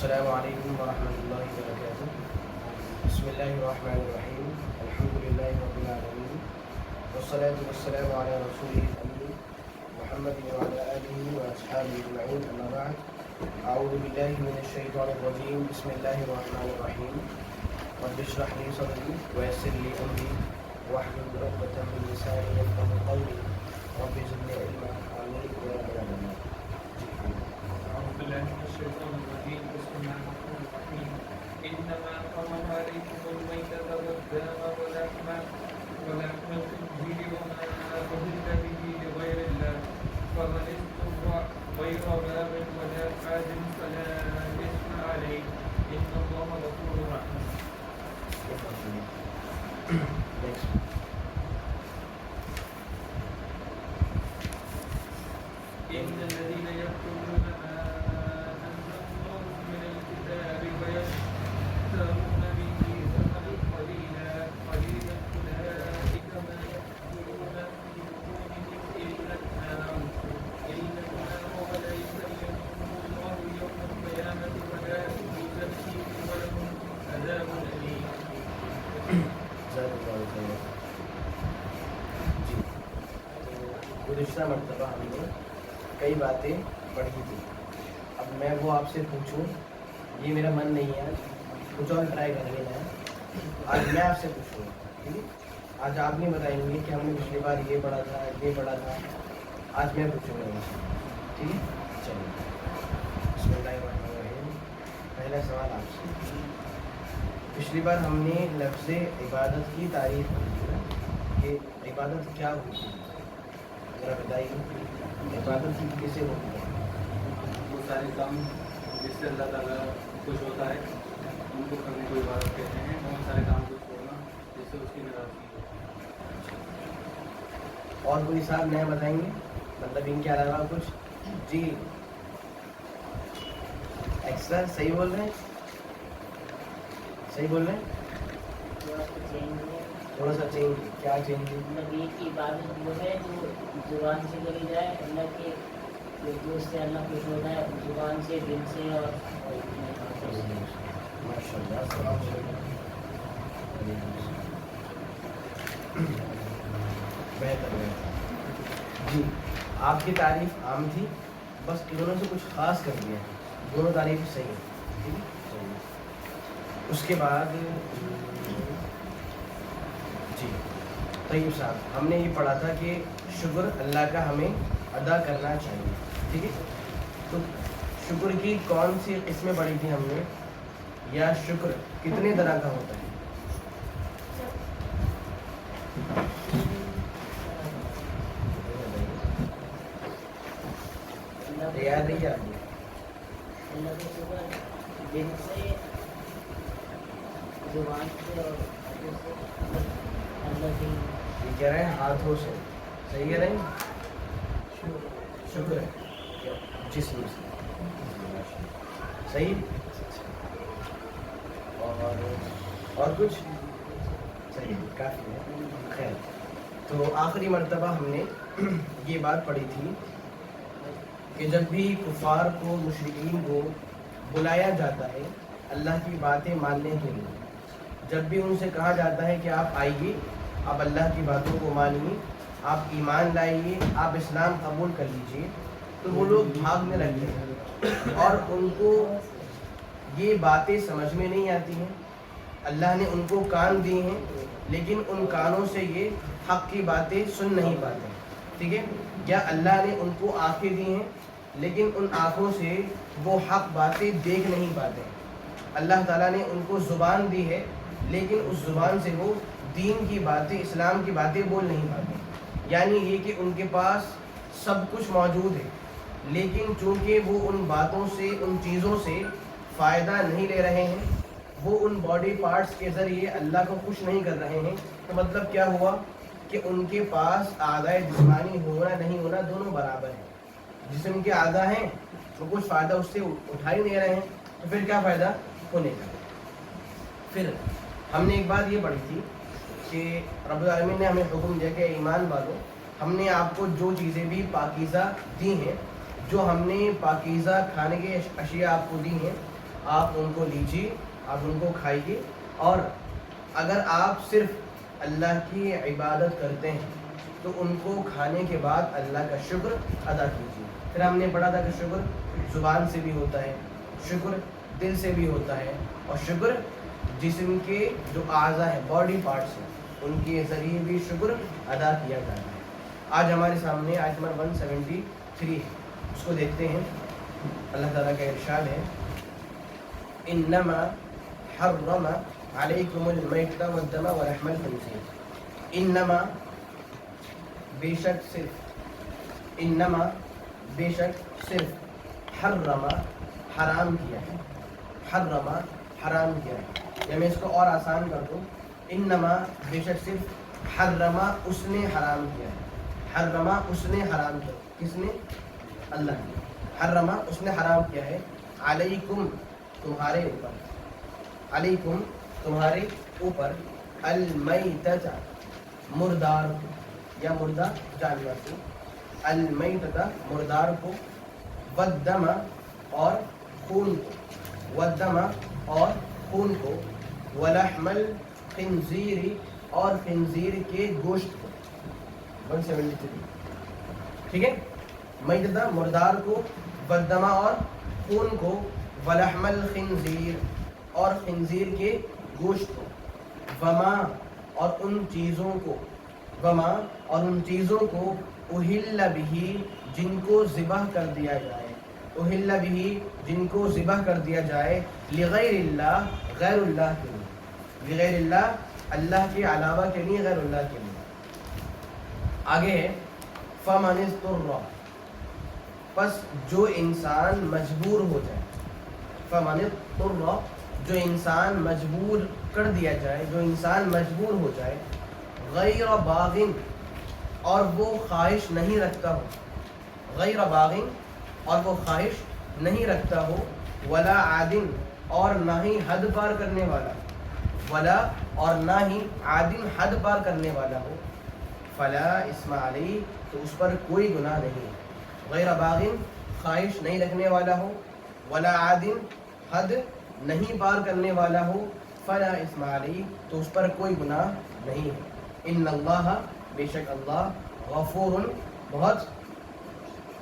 السلام علیکم ورحمۃ اللہ وبرکاتہ. بسم اللہ الرحمن الرحیم. الحمد للہ رب العالمین والصلاة والسلام علی رسول الامین محمد وعلی آلہ واصحابہ اجمعین. اما بعد اعوذ باللہ من الشیطان الرجیم. بسم اللہ الرحمن الرحیم. رب اشرح لی صدری ویسر لی امری واحلل عقدۃ من لسانی یفقهوا قولی. رب زدنی علما. آمین یا رب العالمین. أعوذ بالله من الشيطان الرجيم. بسم الله الرحمن الرحيم. إنما حرم عليكم الميتة والدم ولحم الخنزير وما أهل به لغير الله فمن اضطر غير باغ ولا عاد فلا إثم عليه إن الله غفور رحيم. Next. إن الذين يكتمون ما أنزلنا من الكتاب ويشترون به ثمنا قليلا أولئك ما يأكلون في بطونهم إلا النار وليس ينصرهم الله يوم القيامة ولا يزكيهم ولهم عذاب أليم. گزشتہ مرتبہ ہم نے کئی باتیں پڑھی تھی. اب میں وہ آپ سے پوچھوں، یہ میرا من نہیں ہے، کچھ اور ٹرائی کر لینا ہے. آج میں آپ سے پوچھوں گا، ٹھیک ہے؟ آج آپ نہیں بتائیں گے کہ ہم نے پچھلی بار یہ پڑھا تھا، یہ پڑھا تھا. آج میں پوچھوں گا آپ سے، ٹھیک ہے؟ چلیے. بسم اللہ الرحمن الرحیم. پہلا سوال آپ سے. پچھلی بار ہم نے لفظ عبادت کی تعریف کی تھی نا، کہ عبادت کیا ہوتی ہے؟ ذرا بتائیے، عبادت کسے ہوتی ہے؟ وہ سارے کام جس سے اللہ تعالیٰ خوش ہوتا ہے ان کو کرنے کو عبادت کہتے ہیں. بہت سارے کام کو چھوڑنا جس سے اس کی ناراضگی ہو. اور کوئی صاحب نیا بتائیں گے، مطلب ان کے علاوہ کچھ؟ جی ایکسٹرا. صحیح بول رہے ہیں، صحیح بول رہے ہیں. تھوڑا سا چینج. کیا چینج؟ نبی کی عبادت وہ ہے جو زبان سے کری جائے، اللہ کے دوست سے اللہ خوش ہوتا ہے، زبان سے، دل سے اور ماشاء اللہ. بہتر بہتر. جی آپ کی تعریف عام تھی، بس انہوں نے سے کچھ خاص کر دیا ہے. دونوں تعریف صحیح ہیں، ٹھیک ہے. اس کے بعد جی طیب صاحب، ہم نے یہ پڑھا تھا کہ شکر اللہ کا ہمیں ادا کرنا چاہیے، ٹھیک ہے. تو شکر کی کون سی قسمیں پڑھی تھی ہم نے، یا شکر کتنے طرح کا ہوتا ہے؟ یاد نہیں یاد ہے. اللہ کا شکر دل سے، زبان سے اور اللہ کی یہ کہہ رہے ہیں ہاتھوں سے. صحیح کہہ رہے ہیں. شکر ہے جسم سے. صحیح. اور کچھ؟ صحیح، کافی ہے. خیر، تو آخری مرتبہ ہم نے یہ بات پڑھی تھی کہ جب بھی کفار کو، مشرکین کو بلایا جاتا ہے اللہ کی باتیں ماننے کے لیے، جب بھی ان سے کہا جاتا ہے کہ آپ آئیے، آپ اللہ کی باتوں کو مانیے، آپ ایمان لائیے، آپ اسلام قبول کر لیجیے، تو وہ لوگ بھاگنے لگتے ہیں اور ان کو یہ باتیں سمجھ میں نہیں آتی ہیں. اللہ نے ان کو کان دیے ہیں لیکن ان کانوں سے یہ حق کی باتیں سن نہیں پاتے، ٹھیک ہے. یا اللہ نے ان کو آنکھیں دی ہیں لیکن ان آنکھوں سے وہ حق باتیں دیکھ نہیں پاتے. اللہ تعالیٰ نے ان کو زبان دی ہے لیکن اس زبان سے وہ دین کی باتیں، اسلام کی باتیں بول نہیں پاتے. یعنی یہ کہ ان کے پاس سب کچھ موجود ہے لیکن چونکہ وہ ان باتوں سے، ان چیزوں سے فائدہ نہیں لے رہے ہیں، وہ ان باڈی پارٹس کے ذریعے اللہ کو خوش نہیں کر رہے ہیں، تو مطلب کیا ہوا کہ ان کے پاس اعضاء جسمانی ہونا نہیں ہونا دونوں برابر ہیں. جسم کے اعضاء ہیں، وہ کچھ فائدہ اس سے اٹھا ہی نہیں رہے ہیں، تو پھر کیا فائدہ ہونے کا. پھر ہم نے ایک بات یہ پڑھی تھی کہ رب العالمین نے ہمیں حکم دیا کہ ایمان والوں، ہم نے آپ کو جو چیزیں بھی پاکیزہ دی ہیں، جو ہم نے پاکیزہ کھانے کے اشیاء آپ کو دی ہیں، آپ ان کو لیجیے, آپ ان کو کھائیے, اور اگر آپ صرف اللہ کی عبادت کرتے ہیں تو ان کو کھانے کے بعد اللہ کا شکر ادا کیجیے. پھر ہم نے پڑھا تھا کہ شکر زبان سے بھی ہوتا ہے, شکر دل سے بھی ہوتا ہے, اور شکر جسم کے جو اعضاء ہیں, باڈی پارٹس ہیں, ان کے ذریعے بھی شکر ادا کیا جاتا ہے. آج ہمارے سامنے آیت نمبر 173 ہے, اس کو دیکھتے ہیں. اللہ تعالیٰ کا ارشاد ہے, انما حرم علیکم المیتۃ والدم ولحم الخنزیر. انما بے شک صرف, انما بے شک صرف, حرم حرام کیا ہے, حرم حرام کیا ہے. یا میں اس کو اور آسان کر دوں, انما بے شک صرف, حرم اس نے حرام کیا ہے, حرم اس نے حرام کیا. کس نے؟ اللہ نے. حرم اس نے حرام کیا ہے, علیکم تمہارے اوپر, علیکم تمہارے اوپر, المیتۃ مردار کو یا مردہ جانور کو, المیتۃ مردار کو, والدم اور خون کو, والدم اور خون کو, ولحم الخنزیر اور خنزیر کے گوشت کو. 173. ٹھیک ہے, میتۃ مردار کو, والدم اور خون کو, ولحم الخنزیر اور خنزیر کے گوشت کو, وما اور ان چیزوں کو, وما اور ان چیزوں کو, اہل بہ جن کو ذبح کر دیا جائے, اہل بہ جن کو ذبح کر دیا جائے, لغیر اللہ غیر اللہ کے لیے, لغیر اللہ اللہ کے علاوہ کے لیے, غیر اللہ کے لیے. آگے ہے فمن اضطر, پس جو انسان مجبور ہو جائے, فمن اضطر جو انسان مجبور کر دیا جائے, جو انسان مجبور ہو جائے, غیر باغن اور وہ خواہش نہیں رکھتا ہو, غیر باغن اور وہ خواہش نہیں رکھتا ہو, ولا عادن اور نہ ہی حد پار کرنے والا, ولا اور نہ ہی عادن حد پار کرنے والا ہو, فلا اسم علیہ تو اس پر کوئی گناہ نہیں. غیر باغن خواہش نہیں رکھنے والا ہو, ولا عادن حد نہیں پار کرنے والا ہو, فلا اسم علیہ تو اس پر کوئی گناہ نہیں ہے. ان اللہ بے شک اللہ, غفور بہت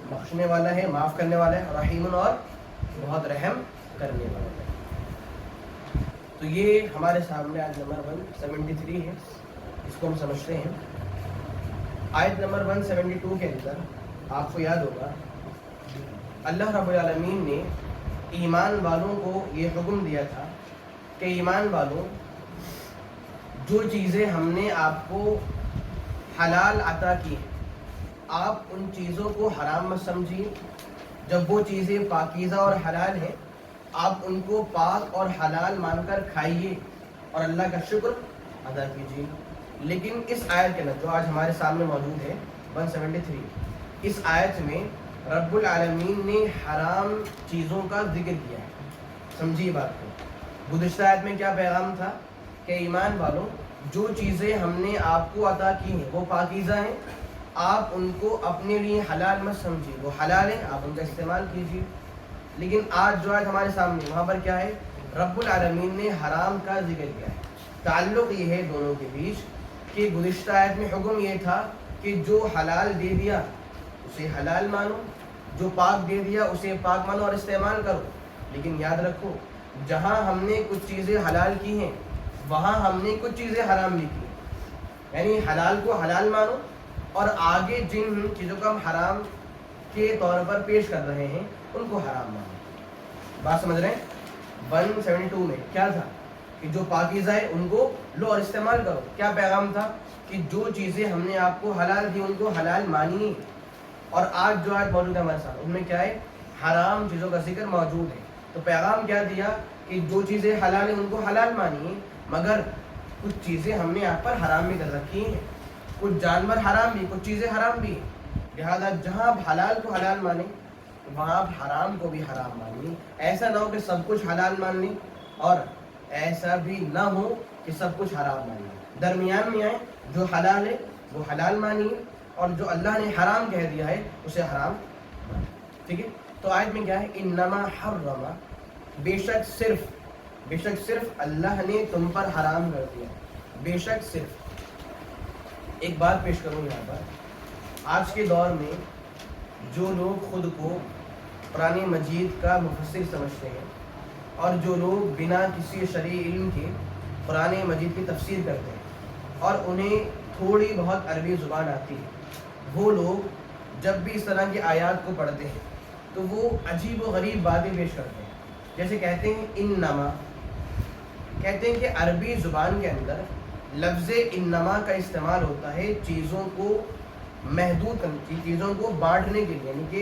بخشنے والا ہے, معاف کرنے والا ہے, رحیم اور بہت رحم کرنے والا ہے. تو یہ ہمارے سامنے آیت نمبر 173 ہے, اس کو ہم سمجھتے ہیں. آیت نمبر 172 کے اندر آپ کو یاد ہوگا اللہ رب العالمین نے ایمان والوں کو یہ حکم دیا تھا کہ ایمان والوں, جو چیزیں ہم نے آپ کو حلال عطا کی ہیں, آپ ان چیزوں کو حرام مت سمجھیے. جب وہ چیزیں پاکیزہ اور حلال ہیں, آپ ان کو پاک اور حلال مان کر کھائیے اور اللہ کا شکر ادا کیجیے. لیکن اس آیت کے اندر جو آج ہمارے سامنے موجود ہے 173, اس آیت میں رب العالمین نے حرام چیزوں کا ذکر کیا ہے. سمجھیے بات کو. گزشتہ آیت میں کیا پیغام تھا کہ ایمان والوں, جو چیزیں ہم نے آپ کو عطا کی ہیں وہ پاکیزہ ہیں, آپ ان کو اپنے لیے حلال مت سمجھیے, وہ حلال ہیں, آپ ان کا استعمال کیجیے. لیکن آج جو آیت ہمارے سامنے, وہاں پر کیا ہے, رب العالمین نے حرام کا ذکر کیا ہے. تعلق یہ ہے دونوں کے بیچ کہ گزشتہ آیت میں حکم یہ تھا کہ جو حلال دے دیا اسے حلال مانو, جو پاک دے دیا اسے پاک مانو اور استعمال کرو. لیکن یاد رکھو, جہاں ہم نے کچھ چیزیں حلال کی ہیں وہاں ہم نے کچھ چیزیں حرام بھی کی. یعنی حلال کو حلال مانو اور آگے جن چیزوں کو ہم حرام کے طور پر پیش کر رہے ہیں ان کو حرام مانو. بات سمجھ رہے ہیں؟ 172 میں کیا تھا کہ جو پاکیزہ ہے ان کو لو اور استعمال کرو. کیا پیغام تھا کہ جو چیزیں ہم نے آپ کو حلال دی ان کو حلال مانیے. اور آج جو آیت موجود ہے ہمارے ساتھ, ان میں کیا ہے, حرام چیزوں کا ذکر موجود ہے. تو پیغام کیا دیا کہ جو چیزیں حلال ہیں ان کو حلال مانیے, مگر کچھ چیزیں ہم نے آپ پر حرام بھی کر رکھی ہیں, کچھ جانور حرام بھی, کچھ چیزیں حرام بھی. لہذا جہاں آپ حلال کو حلال مانیں وہاں آپ حرام کو بھی حرام مانیے. ایسا نہ ہو کہ سب کچھ حلال مان لیں اور ایسا بھی نہ ہو کہ سب کچھ حرام مانیے. درمیان میں آئیں, جو حلال ہے وہ حلال مانیے اور جو اللہ نے حرام کہہ دیا ہے اسے حرام مانیے. ٹھیک ہے. تو آیت میں کیا ہے, انما حرم, بے شک صرف اللہ نے تم پر حرام کر دیا. بے شک صرف. ایک بات پیش کروں یہاں پر. آج کے دور میں جو لوگ خود کو قرآن مجید کا مفسر سمجھتے ہیں اور جو لوگ بنا کسی شرعی علم کے قرآن مجید کی تفسیر کرتے ہیں اور انہیں تھوڑی بہت عربی زبان آتی ہے, وہ لوگ جب بھی اس طرح کی آیات کو پڑھتے ہیں تو وہ عجیب و غریب باتیں پیش کرتے ہیں. جیسے کہتے ہیں انما, کہتے ہیں کہ عربی زبان کے اندر لفظ انما کا استعمال ہوتا ہے چیزوں کو محدود کرنے, چیزوں کو بانٹنے کے لیے, یعنی کہ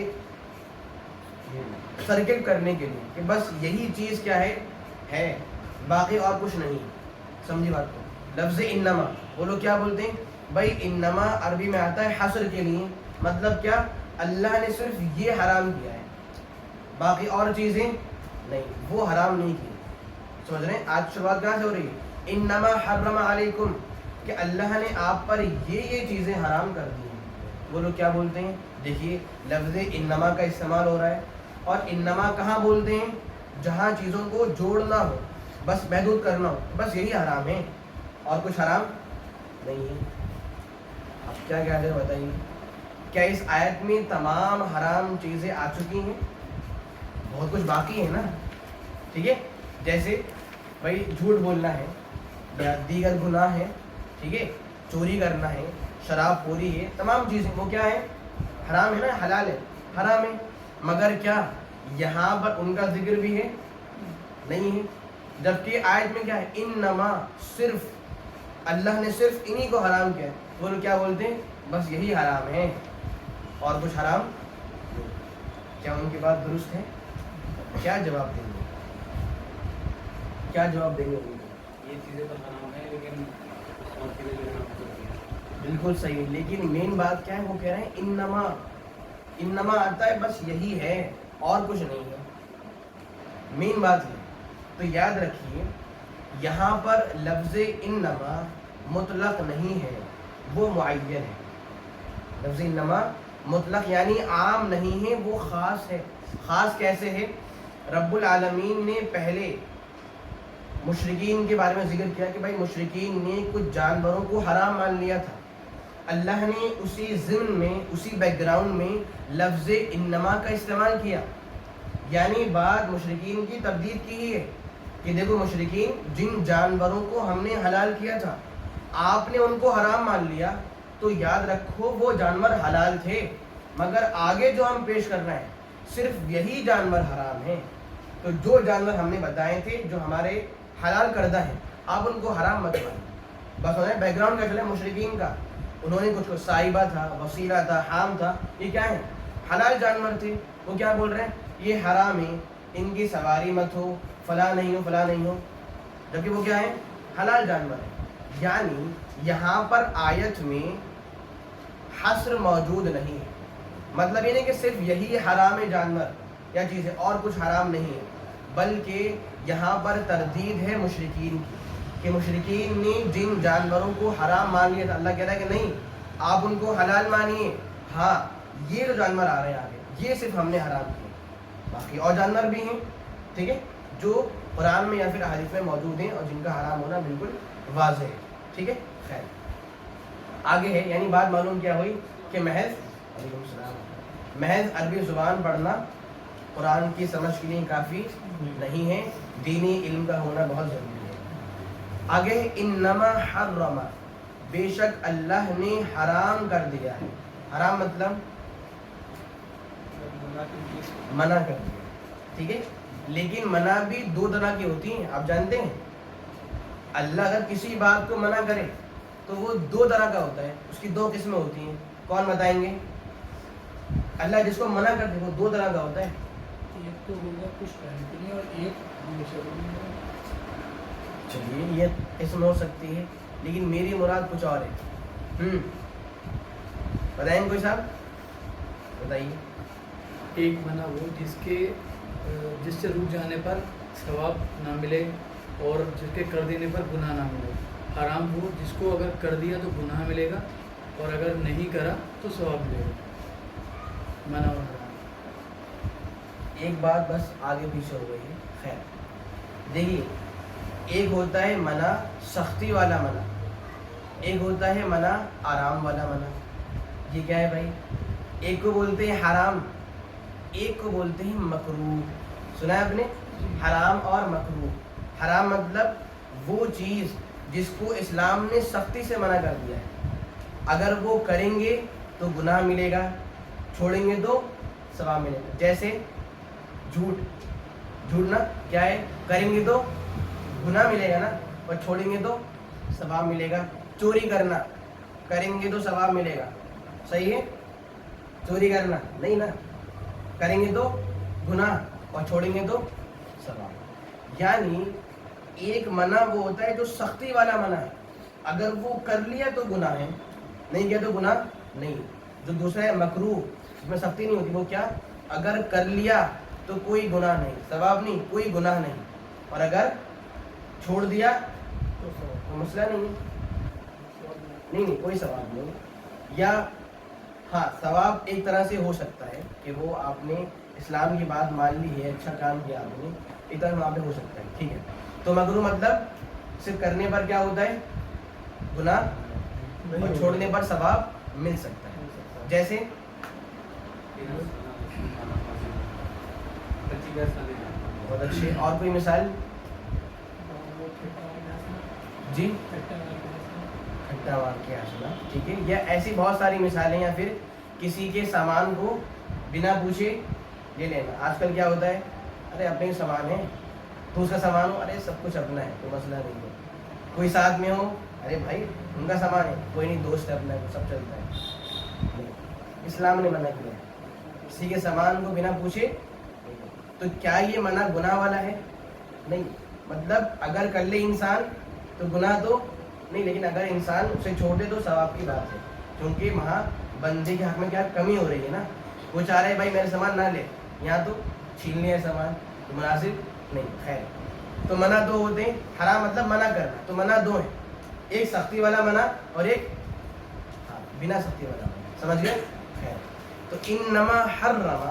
سرکل کرنے کے لیے, کہ بس یہی چیز کیا ہے باقی اور کچھ نہیں. سمجھی بات کو؟ لفظ انما وہ لوگ کیا بولتے ہیں بھائی, انما عربی میں آتا ہے حصر کے لیے, مطلب کیا اللہ نے صرف یہ حرام کیا ہے باقی اور چیزیں نہیں, وہ حرام نہیں کی. سمجھ رہے ہیں؟ آج شروعات کہاں سے ہو رہی ہے؟ انما حرم علیکم, کہ اللہ نے آپ پر یہ چیزیں حرام کر دی ہیں. وہ لوگ کیا بولتے ہیں؟ دیکھیے لفظ انما کا استعمال ہو رہا ہے, اور انما کہاں بولتے ہیں؟ جہاں چیزوں کو جوڑنا ہو, بس محدود کرنا ہو, بس یہی حرام ہے اور کچھ حرام نہیں ہے. اب کیا کہتے ہیں بتائیے, کیا اس آیت میں تمام حرام چیزیں آ چکی ہیں؟ بہت کچھ باقی ہے نا. ٹھیک ہے, جیسے بھائی جھوٹ بولنا ہے یا دیگر گناہ ہے, ٹھیک ہے, چوری کرنا ہے, شراب خوری ہے, تمام چیزیں وہ کیا ہے؟ حرام ہے نا, حلال ہے, حرام ہے. مگر کیا یہاں پر ان کا ذکر بھی ہے؟ نہیں ہے. جبکہ آیت میں کیا ہے؟ انما, صرف اللہ نے صرف انہی کو حرام کیا ہے. وہ لوگ کیا بولتے ہیں؟ بس یہی حرام ہے اور کچھ حرام نہیں. کیا ان کی بات درست ہے؟ کیا جواب دیں گے؟ کیا جواب دیں گے ان کو؟ یہ چیزیں تو حرام ہے لیکن اور چیزیں جو حرام ہوتی ہیں. بالکل صحیح, لیکن مین بات کیا ہے؟ وہ کہہ رہے ہیں انما, انما آتا ہے بس یہی ہے اور کچھ نہیں ہے. مین بات ہے. تو یاد رکھیے یہاں پر لفظ انما مطلق نہیں ہے, وہ معین ہے. لفظ انما مطلق یعنی عام نہیں ہے, وہ خاص ہے. خاص کیسے ہے؟ رب العالمین نے پہلے مشرکین کے بارے میں ذکر کیا کہ بھائی مشرکین نے کچھ جانوروں کو حرام مان لیا تھا. اللہ نے اسی ضمن میں, اسی بیک گراؤنڈ میں لفظ انما کا استعمال کیا, یعنی بات مشرکین کی تردید کی ہی ہے کہ دیکھو مشرکین, جن جانوروں کو ہم نے حلال کیا تھا آپ نے ان کو حرام مان لیا, تو یاد رکھو وہ جانور حلال تھے, مگر آگے جو ہم پیش کر رہے ہیں صرف یہی جانور حرام ہیں. تو جو جانور ہم نے بتائے تھے جو ہمارے حلال کردہ ہیں, آپ ان کو حرام مت مانیں. بس انہیں بیک گراؤنڈ کا چلے مشرکین کا, انہوں نے کچھ صائبہ تھا, وسیلہ تھا, حام تھا, یہ کیا ہے؟ حلال جانور تھے. وہ کیا بول رہے ہیں؟ یہ حرام ہے, ان کی سواری مت ہو, فلاں نہیں ہو, فلاں نہیں ہو, جبکہ وہ کیا ہے؟ حلال جانور ہے. یعنی یہاں پر آیت میں حصر موجود نہیں ہے. مطلب یہ نہیں کہ صرف یہی حرام جانور یا چیزیں اور کچھ حرام نہیں ہے, بلکہ یہاں پر تردید ہے مشرکین کی کہ مشرکین نے جن جانوروں کو حرام مان لیا تھا, اللہ کہہ رہا ہے کہ نہیں آپ ان کو حلال مانیے, ہاں یہ جو جانور آ رہے ہیں آگے یہ صرف ہم نے حرام کیے, باقی اور جانور بھی ہیں, ٹھیک ہے, جو قرآن میں یا پھر حدیث میں موجود ہیں اور جن کا حرام ہونا بالکل واضح ہے. ٹھیک ہے, خیر آگے ہے. یعنی بات معلوم کیا ہوئی کہ محض عربی زبان پڑھنا قرآن کی سمجھ کے لیے کافی نہیں ہے, دینی علم کا ہونا بہت ضروری ہے. آگے انما حرم, بے شک اللہ نے حرام کر دیا ہے. حرام مطلب منع کر دیا, ٹھیک ہے, لیکن منع بھی دو طرح کی ہوتی ہیں, آپ جانتے ہیں. اللہ اگر کسی بات کو منع کرے تو وہ دو طرح کا ہوتا ہے, اس کی دو قسمیں ہوتی ہیں. کون بتائیں گے؟ اللہ جس کو منع کر دے وہ دو طرح کا ہوتا ہے. ایک تو ہوگا کچھ ٹائم کے لیے اور ایک ہمیشہ کے لیے. چلیے یہ قسم ہو سکتی ہے, لیکن میری مراد کچھ اور ہے. بتائیں کوئی صاحب, بتائیے. ایک منع وہ جس سے رک جانے پر ثواب نہ ملے اور جس کے کر دینے پر گناہ نہ ملے. حرام وہ جس کو اگر کر دیا تو گناہ ملے گا اور اگر نہیں کرا تو ثواب ملے گا. منع اور حرام. ایک بات بس آگے پیچھے ہو گئی ہے. خیر دیکھیے، ایک ہوتا ہے منع سختی والا منع، ایک ہوتا ہے منع آرام والا منع. یہ کیا ہے بھائی؟ ایک کو بولتے ہیں حرام، ایک کو بولتے ہیں مکروہ. سنا ہے آپ نے؟ حرام اور مکروہ. حرام مطلب وہ چیز جس کو اسلام نے سختی سے منع کر دیا ہے، اگر وہ کریں گے تو گناہ ملے گا، چھوڑیں گے تو ثواب ملے گا. جیسے جھوٹنا کیا ہے؟ کریں گے تو گناہ ملے گا نا، اور چھوڑیں گے تو ثواب ملے گا. چوری کرنا، کریں گے تو ثواب ملے گا، صحیح ہے؟ چوری کرنا نہیں نا، کریں گے تو گناہ اور چھوڑیں گے تو ثواب. یعنی ایک منع وہ ہوتا ہے جو سختی والا منع ہے، اگر وہ کر لیا تو گناہ ہے، نہیں کیا تو گناہ نہیں. جو دوسرا ہے مکروہ، اس میں سختی نہیں ہوتی. وہ کیا؟ اگر کر لیا تو کوئی گناہ نہیں، ثواب نہیں، کوئی گناہ نہیں، اور اگر چھوڑ دیا تو مسئلہ نہیں، نہیں کوئی ثواب نہیں. یا ہاں ثواب ایک طرح سے ہو سکتا ہے کہ وہ آپ نے اسلام کی بات مان لی ہے، اچھا کام کیا آپ نے، ایک طرح وہاں پہ ہو سکتا ہے، ٹھیک ہے. تو مکروہ مطلب صرف کرنے پر کیا ہوتا ہے؟ گناہ، اور چھوڑنے پر ثواب مل سکتا ہے. جیسے بہت اچھے، اور کوئی مثال؟ جی کھٹا واقعہ سنا، ٹھیک ہے. یا ایسی بہت ساری مثالیں، یا پھر کسی کے سامان کو بنا پوچھے لے لینا. آج کل کیا ہوتا ہے؟ ارے اپنے ہی سامان ہے تو اس کا سامان ہو، ارے سب کچھ اپنا ہے تو مسئلہ نہیں ہے. کوئی ساتھ میں ہو، ارے بھائی ان کا سامان ہے، کوئی نہیں دوست ہے اپنا ہے، سب چلتا ہے. اسلام نے منع کیا ہے کسی کے سامان کو بنا پوچھے. تو کیا یہ منع گناہ والا ہے؟ نہیں. مطلب اگر کر لے انسان تو گناہ تو نہیں، لیکن اگر انسان اسے چھوڑ دے تو ثواب کی بات ہے، کیونکہ وہاں بندے کے حق میں کیا کمی ہو رہی ہے نا. وہ چاہ رہے بھائی میرے سامان نہ لے، یہاں تو چھین لیا سامان، تو مناسب نہیں. خیر تو منع دو ہوتے ہیں. حرام مطلب منع کرنا، تو منع دو ہیں، ایک سختی والا منع اور ایک بنا سختی والا منع. سمجھ گئے؟ خیر تو انما حرم،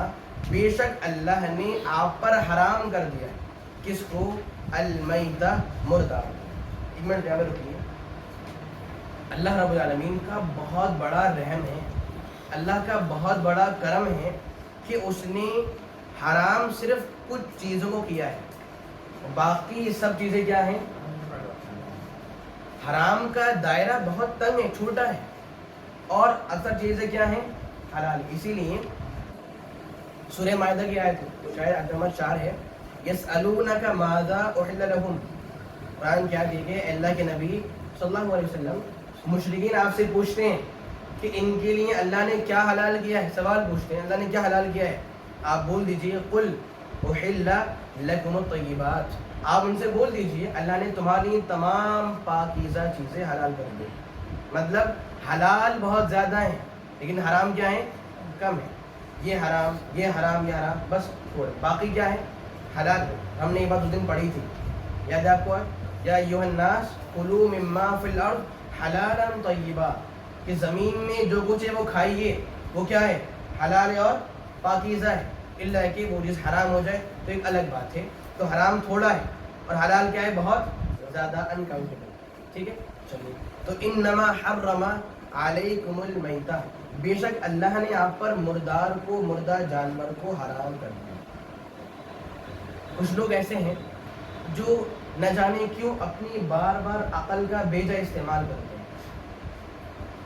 بے شک اللہ نے آپ پر حرام کر دیا. کس کو؟ المیتہ، مردہ. ایک منٹ یہاں پہ رکیے. اللہ رب العالمین کا بہت بڑا رحم ہے، اللہ کا بہت بڑا کرم ہے کہ اس نے حرام صرف کچھ چیزوں کو کیا ہے، باقی سب چیزیں کیا ہیں؟ حرام کا دائرہ بہت تنگ ہے، چھوٹا ہے، اور اکثر چیزیں کیا ہیں؟ حلال. اسی لیے سورہ مائدہ کی آیت شاید آیت نمبر 4 ہے، یسألونک ماذا احل لہم. قرآن کیا دیکھے اللہ کے نبی صلی اللہ علیہ وسلم، مشرکین آپ سے پوچھتے ہیں کہ ان کے لیے اللہ نے کیا حلال کیا ہے. سوال پوچھتے ہیں اللہ نے کیا حلال کیا ہے. آپ بول دیجئے قل احل لکم الطیبات. آپ ان سے بول دیجئے اللہ نے تمہارے لیے تمام پاکیزہ چیزیں حلال کر دی. مطلب حلال بہت زیادہ ہیں لیکن حرام کیا ہیں؟ کم ہے. یہ حرام، یہ حرام، یہ حرام، بس تھوڑے. باقی کیا ہے؟ حلال. ہم نے یہ بات اس دن پڑھی تھی، یاد ہے آپ کو؟ یا ایھا الناس کلوا مما فی الارض حلالا طیبا، کہ زمین میں جو کچھ ہے وہ کھائیے، وہ کیا ہے؟ حلال ہے اور پاکیزہ ہے. اللہ کہ وہ چیز حرام ہو جائے تو ایک الگ بات ہے. تو حرام تھوڑا ہے اور حلال کیا ہے؟ بہت زیادہ، انکاؤنٹیبل. ٹھیک ہے چلیے. تو انما حرم علیکم المیتہ، بے شک اللہ نے آپ پر مردار کو، مردہ جانور کو حرام کر دیا. کچھ لوگ ایسے ہیں جو نہ جانے کیوں اپنی بار بار عقل کا بیجا استعمال کرتے ہیں.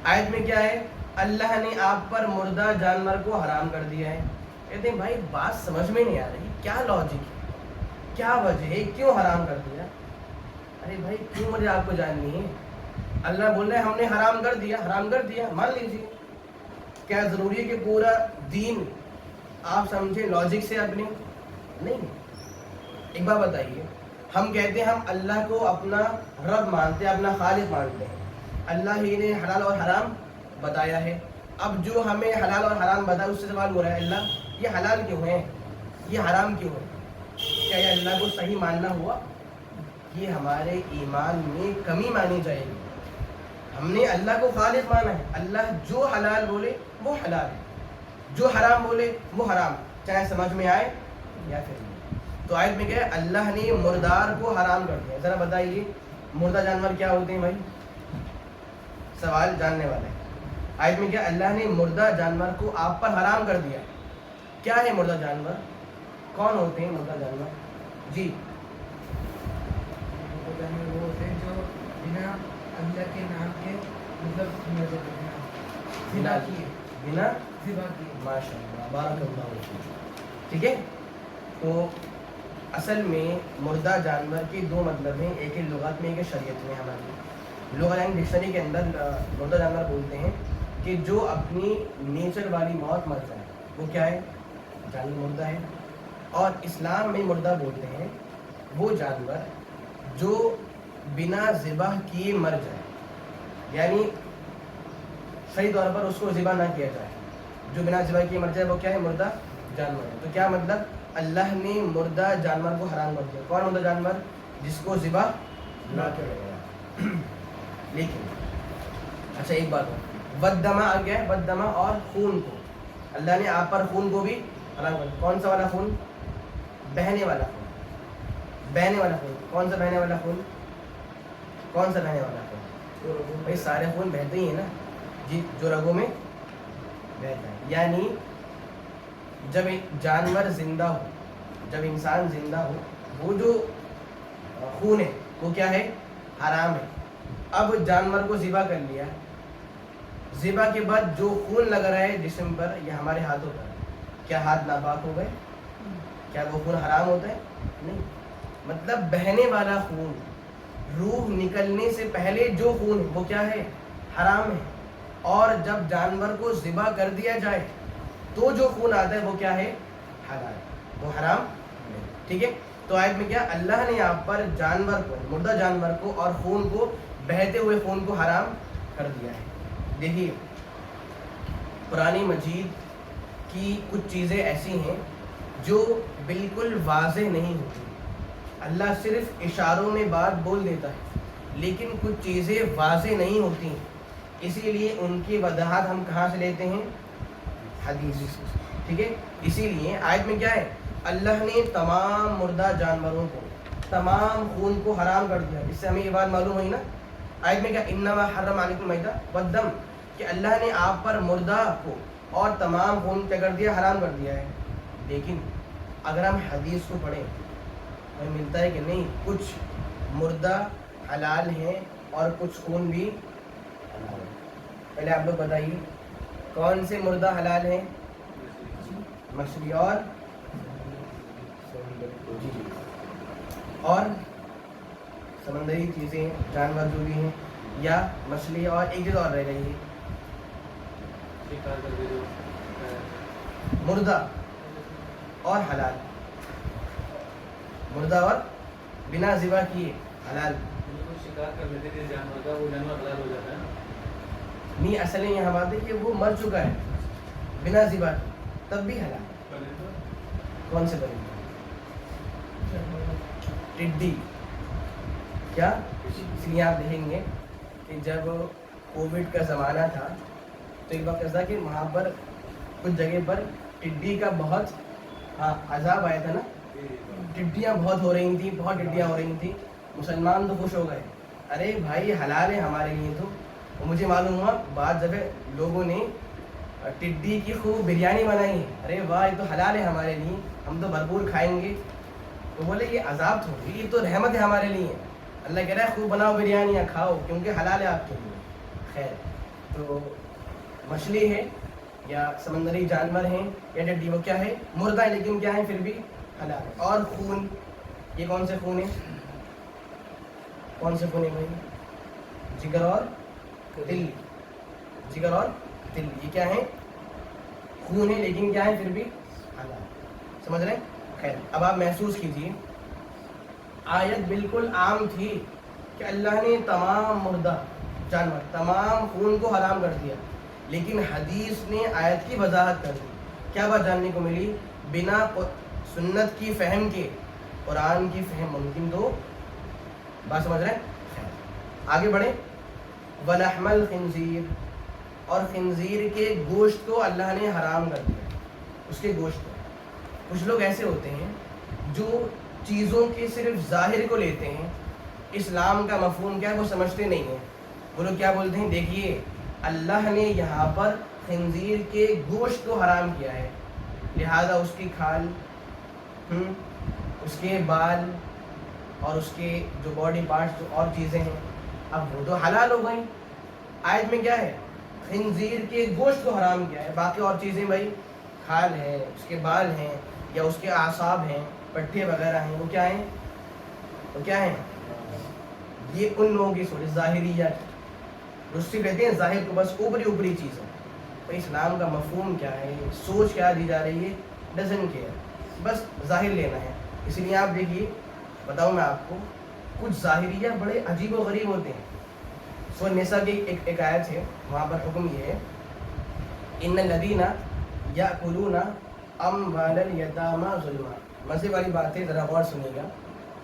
آیت میں کیا ہے؟ اللہ نے آپ پر مردہ جانور کو حرام کر دیا ہے. کہتے ہیں بھائی بات سمجھ میں نہیں آ رہی، کیا لاجک ہے، کیا وجہ ہے، کیوں حرام کر دیا؟ ارے بھائی کیوں مجھے آپ کو جاننی ہے؟ اللہ بول رہے ہیں ہم نے حرام کر دیا، حرام کر دیا، مان لیجیے. کیا ضروری ہے کہ پورا دین آپ سمجھیں لاجک سے اپنے؟ نہیں. ایک بات بتائیے، ہم کہتے ہیں ہم اللہ کو اپنا رب مانتے ہیں، اپنا خالق مانتے ہیں، اللہ ہی نے حلال اور حرام بتایا ہے. اب جو ہمیں حلال اور حرام بتایا اس سے سوال ہو رہا ہے اللہ یہ حلال کیوں ہے، یہ حرام کیوں ہے؟ کیا یہ اللہ کو صحیح ماننا ہوا؟ یہ ہمارے ایمان میں کمی مانی جائے گی. ہم نے اللہ کو خالق مانا ہے، اللہ جو حلال بولے وہ حلال ہے، جو حرام بولے وہ حرام، چاہے سمجھ میں آئے یا پھر نہیں. تو آیت میں کیا ہے؟ اللہ نے مردار کو حرام کر دیا. ذرا بتائیے مردہ جانور کیا ہوتے ہیں بھائی؟ سوال جاننے والا ہے. آیت میں کیا اللہ نے مردہ جانور کو آپ پر حرام کر دیا. کیا ہے مردہ جانور؟ کون ہوتے ہیں مردہ جانور؟ جی وہ ہوتے ہیں جو بنا اللہ کے نام کے مطلب بنا بنا ذبح کیے. ماشاء اللہ بارک اللہ فیک. ٹھیک ہے. تو اصل میں مردہ جانور کے دو مطلب ہیں، ایک ہے لغت میں ایک ہے شریعت میں. ہماری لغت یعنی ڈکشنری کے اندر مردہ جانور بولتے ہیں کہ جو اپنی نیچر والی موت مر جائے وہ کیا ہے؟ جانور مردہ ہے. اور اسلام میں مردہ بولتے ہیں وہ جانور جو بنا ذبح کیے مر جائے، یعنی صحیح طور پر اس کو ذبح نہ کیا جائے، جو بنا ذبح کیے مر جائے وہ کیا ہے؟ مردہ جانور ہے. تو کیا مطلب؟ اللہ نے مردہ جانور کو حرام کر دیا. کون مردہ جانور؟ جس کو ذبح نہ کیا گیا. لیکن اچھا ایک بات ہو، ودمہ آ گیا ہے، ودمہ اور خون کو اللہ نے آپ پر خون کو بھی حرام کر دیا. کون سا والا خون؟ بہنے والا خون. بہنے والا خون کون سا؟ بہنے والا خون کون سا؟ بہنے والا خون بھائی سارے خون بہتے ہی ہیں نا جی، جو رگوں میں بہتا ہے. یعنی جب ایک جانور زندہ ہو، جب انسان زندہ ہو، وہ جو خون ہے وہ کیا ہے؟ حرام ہے. اب جانور کو ذبح کر لیا، ذبح کے بعد جو خون لگ رہا ہے جسم پر یا ہمارے ہاتھوں پر، کیا ہاتھ ناپاک ہو گئے؟ کیا وہ خون حرام ہوتا ہے؟ نہیں. مطلب بہنے والا خون، روح نکلنے سے پہلے جو خون ہے وہ کیا ہے؟ حرام ہے. اور جب جانور کو ذبح کر دیا جائے تو جو خون آتا ہے وہ کیا ہے؟ حلال، وہ حرام نہیں. ٹھیک ہے. تو آیت میں کیا اللہ نے آپ پر جانور کو، مردہ جانور کو اور خون کو، بہتے ہوئے خون کو حرام کر دیا ہے. دیکھیے قرآن مجید کی کچھ چیزیں ایسی ہیں جو بالکل واضح نہیں ہوتی. اللہ صرف اشاروں میں بات بول دیتا ہے لیکن کچھ چیزیں واضح نہیں ہوتی، اسی لیے ان کی وضاحت ہم کہاں سے لیتے ہیں؟ حدیث. ٹھیک ہے. اسی لیے آیت میں کیا ہے؟ اللہ نے تمام مردہ جانوروں کو، تمام خون کو حرام کر دیا. اس سے ہمیں یہ بات معلوم ہوئی نا. آیت میں کیا انما حرم علیکم المیتۃ والدم، کہ اللہ نے آپ پر مردہ کو اور تمام خون کیا کر دیا؟ حرام کر دیا ہے. لیکن اگر ہم حدیث کو پڑھیں ہمیں ملتا ہے کہ نہیں، کچھ مردہ حلال ہیں اور کچھ خون بھی حلال ہے. پہلے آپ لوگ بتائیے کون سے مردہ حلال ہیں؟ مچھلی اور سمندری چیزیں، جانور جو بھی ہیں، یا مچھلی اور ایک چیز اور رہ گئی ہے شکار کر کے جو مردہ اور حلال. مردہ اور بنا ذبح کیے حلال. شکار کر لیتے تھے جانور کا، وہ جانور حلال ہو جاتا ہے نا. نہیں، اصل میں یہاں بات ہے کہ وہ مر چکا ہے بنا ذبح کی، تب بھی حلال. کون سے پرندے؟ ٹڈی. کیا؟ اس لیے آپ دیکھیں گے کہ جب کووڈ کا زمانہ تھا تو ایک وقت ایسا کہ وہاں پر کچھ جگہ پر ٹڈی کا بہت عذاب آیا تھا نا. ٹڈیاں بہت ہو رہی تھیں، بہت ٹڈیاں ہو رہی تھیں. مسلمان تو خوش ہو گئے، ارے بھائی حلال ہے ہمارے لیے. تو مجھے معلوم ہوا بعض جگہ لوگوں نے ٹڈی کی خوب بریانی بنائی ہے. ارے واہ، یہ تو حلال ہے ہمارے لیے، ہم تو بھرپور کھائیں گے. تو بولے یہ عذاب تھوڑی، یہ تو رحمت ہے ہمارے لیے. اللہ کہہ رہا ہے خوب بناؤ بریانیاں، کھاؤ کیونکہ حلال ہے آپ کے لیے. خیر، تو مچھلی ہے یا سمندری جانور ہیں یا ٹڈی، وہ کیا ہے؟ مردہ ہے لیکن کیا ہے؟ پھر بھی حلال ہے. اور خون، یہ کون سے خون ہیں؟ کون سے خون ہیں بھائی؟ جگر اور دل. جگر اور دل یہ کیا ہے؟ خون ہے لیکن کیا ہے؟ پھر بھی حلال. سمجھ رہے ہیں؟ خیر، اب آپ محسوس کیجیے آیت بالکل عام تھی کہ اللہ نے تمام مردہ جانور، تمام خون کو حرام کر دیا، لیکن حدیث نے آیت کی وضاحت کر دی. کیا بات جاننے کو ملی؟ بنا سنت کی فہم کے قرآن کی فہم ممکن تو. بات سمجھ رہے ہیں؟ خیر آگے بڑھیں. ولحم الخنزیر، اور خنزیر کے گوشت کو اللہ نے حرام کر دیا. اس کے گوشت کو کچھ لوگ ایسے ہوتے ہیں جو چیزوں کے صرف ظاہر کو لیتے ہیں، اسلام کا مفہوم کیا ہے وہ سمجھتے نہیں ہیں. وہ لوگ کیا بولتے ہیں، دیکھیے اللہ نے یہاں پر خنزیر کے گوشت کو حرام کیا ہے، لہذا اس کی کھال، اس کے بال اور اس کے جو باڈی پارٹس جو اور چیزیں ہیں اب وہ تو حلال ہو گئیں. آیت میں کیا ہے، خنزیر کے گوشت کو حرام کیا ہے، باقی اور چیزیں بھائی کھال ہے، اس کے بال ہیں یا اس کے اعصاب ہیں، پٹھے وغیرہ ہیں، وہ کیا ہیں، وہ کیا ہیں. یہ ان لوگوں کی سوچ ظاہریت رسی کہتے ہیں ظاہر کو، بس اوپری چیز ہے. تو اسلام کا مفہوم کیا ہے، سوچ کیا دی جا رہی ہے، ڈزن کیئر، بس ظاہر لینا ہے. اس لیے آپ دیکھیے، بتاؤں میں آپ کو، کچھ ظاہریہ بڑے عجیب و غریب ہوتے ہیں. سورہ نساء کی ایک آیت ہے، وہاں پر حکم یہ ہے، ان الذین یاکلون اموال الیتامی ظلما. مزے والی بات ہے، ذرا غور سنیے گا.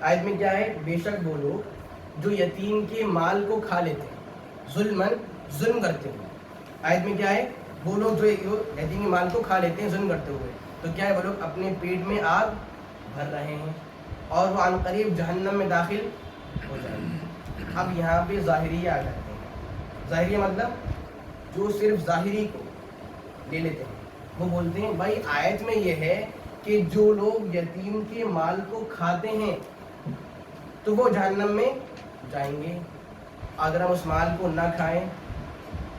آیت میں کیا ہے، بے شک وہ لوگ جو یتیم کے مال کو کھا لیتے ہیں، ظلم کرتے ہوئے. آیت میں کیا ہے، وہ لوگ جو یتیم کے مال کو کھا لیتے ہیں ظلم کرتے ہوئے، تو کیا ہے، وہ لوگ اپنے پیٹ میں آگ بھر رہے ہیں اور وہ عن قریب جہنم میں داخل ہو جائیں گے. اب یہاں پہ ظاہریہ آ جاتے ہیں. ظاہریہ مطلب جو صرف ظاہری کو لے لیتے ہیں. وہ بولتے ہیں بھائی آیت میں یہ ہے کہ جو لوگ یتیم کے مال کو کھاتے ہیں تو وہ جہنم میں جائیں گے. اگر ہم اس مال کو نہ کھائیں،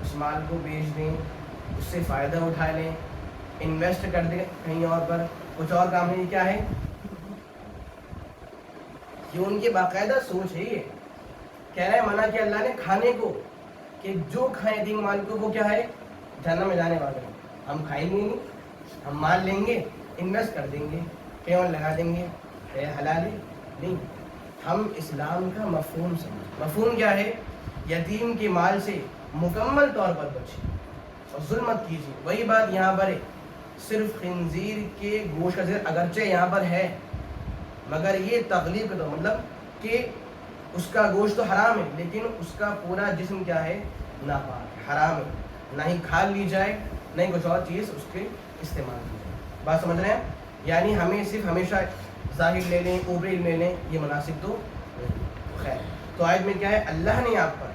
اس مال کو بیچ دیں، اس سے فائدہ اٹھا لیں، انویسٹ کر دیں کہیں اور پر، کچھ اور کام نہیں، کیا ہے، یہ ان کی باقاعدہ سوچ ہے. یہ کہہ رہا ہے منع کیا اللہ نے کھانے کو، کہ جو کھائیں یتیم مال کو وہ کیا ہے، جہنم میں جانے والے ہیں. ہم کھائیں گے نہیں، ہم مال لیں گے، انویسٹ کر دیں گے، کہیں اور لگا دیں گے، حلال ہے نہیں. ہم اسلام کا مفہوم سمجھیں. مفہوم کیا ہے، یتیم کے مال سے مکمل طور پر بچیں اور ظلم مت کیجیے. وہی بات یہاں پر ہے، صرف خنزیر کے گوشت کا ذکر اگرچہ یہاں پر ہے، مگر یہ تغلیب کا تو مطلب کہ اس کا گوشت تو حرام ہے، لیکن اس کا پورا جسم کیا ہے، ناپاک، حرام ہے. نہ ہی کھال لی جائے، نہ ہی کچھ اور چیز اس کے استعمال کی جائے. بات سمجھ رہے ہیں؟ یعنی ہمیں صرف ہمیشہ ظاہر لے لیں، اوپری لے لیں، یہ مناسب تو نہیں. خیر، تو آیت میں کیا ہے، اللہ نے آپ پر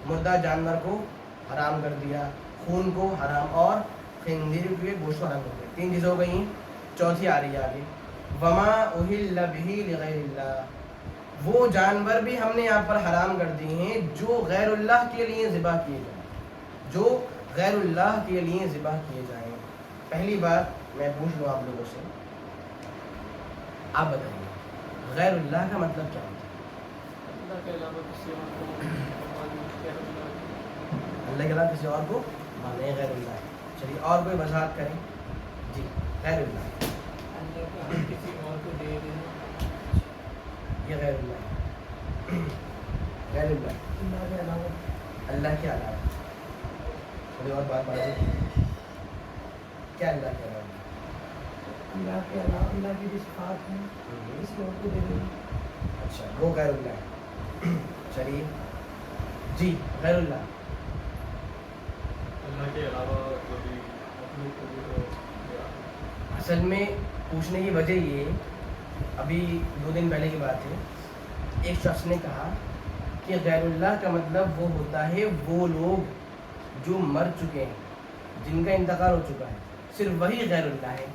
مردہ جانور کو حرام کر دیا، خون کو حرام، اور خنزیر کے گوشت کو حرام کر دیا. 3 چیزیں ہو گئی ہیں. چوتھی آ رہی ہے آگے، وما اہل بہ لغیر اللہ. وہ جانور بھی ہم نے یہاں پر حرام کر دیے ہیں جو غیر اللہ کے لیے ذبح کیے جائیں، جو غیر اللہ کے لیے ذبح کیے جائیں. پہلی بات میں پوچھ لوں آپ لوگوں سے، آپ بتائیے غیر اللہ کا مطلب کیا ہوتا ہے؟ اللہ کے علاوہ کسی اور کو اللہ کے علاوہ کسی اور کو مانے غیر اللہ. چلیے اور کوئی وضاحت کریں. جی، غیر اللہ، کسی اور کو دے دیں. یہ غیر اللہ ہے. غیر اللہ، اللہ کے علاوہ اللہ کے علاوہ. تھوڑی اور بات بتائیے، کیا اللہ کے علاوہ؟ اللہ کے علاوہ اللہ کی جو صفات ہیں کسی اور کو دے دیں. اچھا، وہ غیر اللہ ہے. چلیے جی، غیر اللہ، اللہ کے علاوہ جو بھی مخلوق کو اصل میں پوچھنے کی وجہ یہ ہے، ابھی 2 دن پہلے کی بات ہے، ایک شخص نے کہا کہ غیر اللہ کا مطلب وہ ہوتا ہے وہ لوگ جو مر چکے ہیں، جن کا انتقال ہو چکا ہے، صرف وہی غیر اللہ ہے.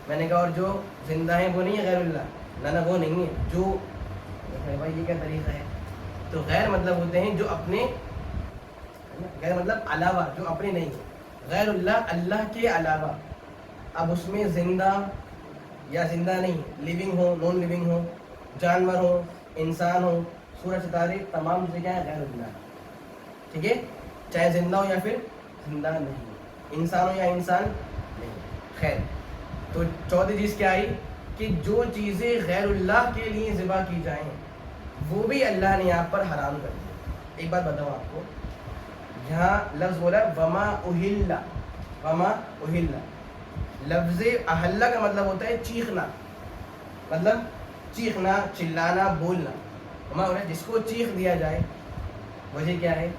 میں نے کہا اور جو زندہ ہیں وہ نہیں ہے غیر اللہ؟ نہ وہ نہیں ہے. جو بھائی یہ کیا طریقہ ہے؟ تو غیر مطلب ہوتے ہیں جو اپنے، غیر مطلب علاوہ، جو اپنے نہیں ہیں. غیر اللہ اللہ کے علاوہ. اب اس میں زندہ یا زندہ نہیں، لیونگ ہو، نان لیونگ ہو، جانور ہو، انسان ہو، سورج ستارے، تمام سے کیا ہے، غیر اللہ. ٹھیک ہے، چاہے زندہ ہو یا پھر زندہ نہیں، انسان ہو یا انسان نہیں. خیر، تو چوتھی چیز کیا آئی کہ جو چیزیں غیر اللہ کے لیے ذبح کی جائیں وہ بھی اللہ نے یہاں پر حرام کر دی. ایک بات بتاؤں آپ کو، یہاں لفظ بولا وما اہل، وما اہل. لفظ اہل کا مطلب ہوتا ہے چیخنا، مطلب چیخنا، چلانا، بولنا. وما اہل، جس کو چیخ دیا جائے. وجہ کیا ہے؟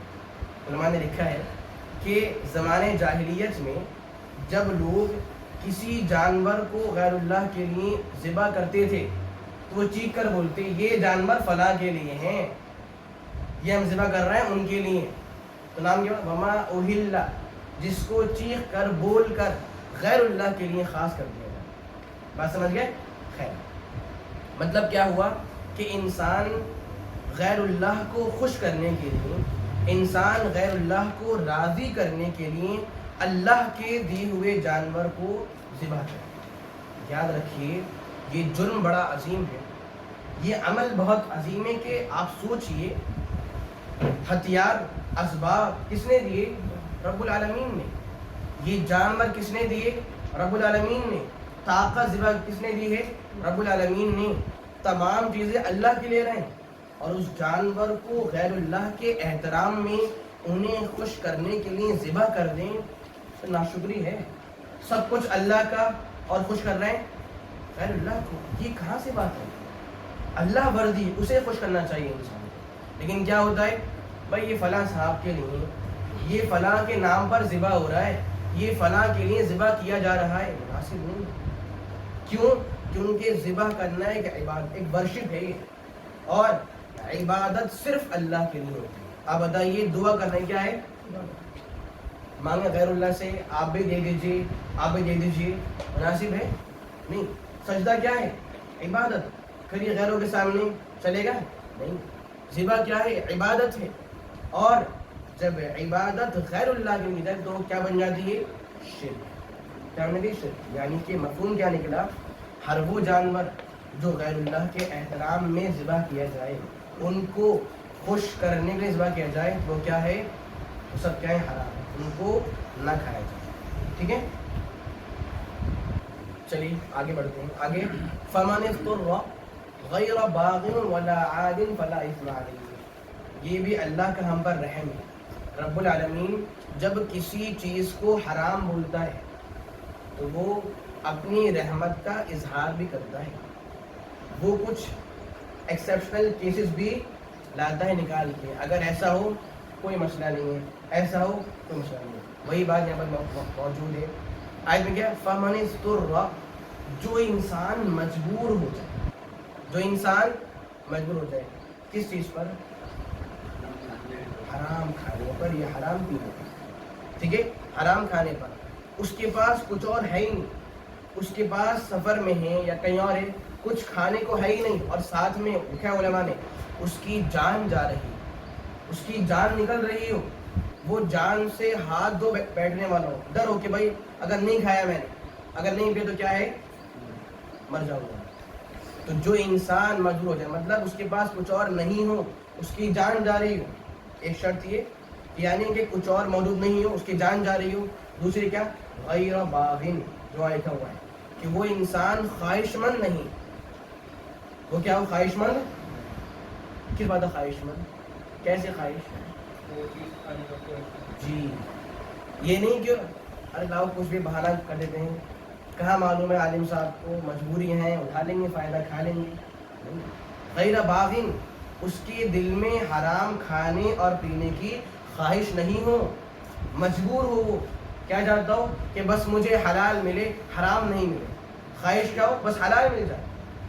علماء نے لکھا ہے کہ زمانے جاہلیت میں جب لوگ کسی جانور کو غیر اللہ کے لیے ذبح کرتے تھے تو وہ چیخ کر بولتے یہ جانور فلاں کے لیے ہیں، یہ ہم ذبح کر رہے ہیں ان کے لیے، تو نام کیا وما اوہل، جس کو چیخ کر بول کر غیر اللہ کے لیے خاص کر دیا جائے. بات سمجھ گئے؟ خیر، مطلب کیا ہوا کہ انسان غیر اللہ کو خوش کرنے کے لیے، انسان غیر اللہ کو راضی کرنے کے لیے اللہ کے دیے ہوئے جانور کو ذبح کرے. یاد رکھیے یہ جرم بڑا عظیم ہے، یہ عمل بہت عظیم ہے کہ آپ سوچئے ہتھیار اسباب کس نے دیے؟ رب العالمین نے. یہ جانور کس نے دیے؟ رب العالمین نے. طاقت ذبح کس نے دی ہے؟ رب العالمین نے. تمام چیزیں اللہ کے لے رہے ہیں، اور اس جانور کو غیر اللہ کے احترام میں انہیں خوش کرنے کے لیے ذبح کر دیں تو ناشکری ہے. سب کچھ اللہ کا اور خوش کر رہے ہیں غیر اللہ کو. یہ کہاں سے بات ہے؟ اللہ ورزی اسے خوش کرنا چاہیے انسان کو. لیکن کیا ہوتا ہے بھائی یہ فلاں صاحب کے لیے، یہ فلاں کے نام پر ذبح ہو رہا ہے، یہ فلاں کے لیے ذبح کیا جا رہا ہے. مناسب نہیں. کیوں؟ کیونکہ ذبح کرنا ایک عبادت، ایک ورشپ ہے یہ، اور عبادت صرف اللہ کے لیے ہوتی ہے. آپ بتائیے دعا کرنا کیا ہے؟ مانگے غیر اللہ سے، آپ بھی دے دیجیے، آپ بھی دے دیجیے. مناسب ہے؟ نہیں. سجدہ کیا ہے؟ عبادت. پھر یہ غیروں کے سامنے چلے گا؟ نہیں. ذبح کیا ہے؟ عبادت ہے. اور جب عبادت غیر اللہ کی ہوئی تو کیا بن جاتی ہے؟ شرک. کیا بن جاتی؟ شرک. یعنی کہ مفہوم کیا نکلا؟ ہر وہ جانور جو غیر اللہ کے احترام میں ذبح کیا جائے، ان کو خوش کرنے کے لیے ذبح کیا جائے، وہ کیا ہے؟ وہ سب کیا ہے؟ حرام ہے. ان کو نہ کھایا جائے. ٹھیک ہے، چلیے آگے بڑھتے ہیں. آگے فمن اضطر غیر باغ ولا عاد فلا اثم علیہ. یہ بھی اللہ کا ہم پر رحم ہے. رب العالمین جب کسی چیز کو حرام بولتا ہے تو وہ اپنی رحمت کا اظہار بھی کرتا ہے. وہ کچھ ایکسیپشنل کیسز بھی لاتا ہے نکال کے. اگر ایسا ہو کوئی مسئلہ نہیں ہے، ایسا ہو کوئی مسئلہ نہیں ہے. وہی بات یہاں پر موجود ہے آیت میں. کیا فمن اضطر، جو انسان مجبور ہو جائے، جو انسان مجبور ہو جائے کس چیز پر؟ حرام کھانے پر یا حرام پینے پر. ٹھیک ہے، حرام کھانے پر. اس کے پاس کچھ اور ہے ہی نہیں، اس کے پاس سفر میں ہے یا کہیں اور ہے، کچھ کھانے کو ہے ہی نہیں، اور ساتھ میں لکھا علماء نے اس کی جان جا رہی، اس کی جان نکل رہی ہو، وہ جان سے ہاتھ دھو بیٹھنے والا ہو، ڈر ہو کہ بھائی اگر نہیں کھایا میں نے، اگر نہیں پیا تو کیا ہے؟ مر جاؤں گا. تو جو انسان مجبور ہو جائے، مطلب اس کے پاس کچھ اور نہیں ہو، اس کی جان جا رہی ہو. ایک شرط یہ یعنی کہ کچھ اور موجود نہیں ہو، اس کی جان جا رہی ہو. دوسری کیا؟ غیر باغن، جو لکھا ہوا ہے کہ وہ انسان خواہش مند نہیں. وہ کیا ہو؟ خواہش مند. کس بات ہے خواہش مند؟ کیسے خواہش؟ وہ چیز کھانے کا کوئی جی یہ نہیں کہ ارے لاؤ کچھ بھی بہانہ کر دیتے ہیں. کہاں معلوم ہے عالم صاحب کو مجبوری ہیں، اٹھا لیں گے فائدہ کھا لیں گے. غیر باغن، اس کے دل میں حرام کھانے اور پینے کی خواہش نہیں ہو، مجبور ہو. وہ کیا چاہتا ہو کہ بس مجھے حلال ملے، حرام نہیں ملے. خواہش کیا ہو؟ بس حلال مل جائے،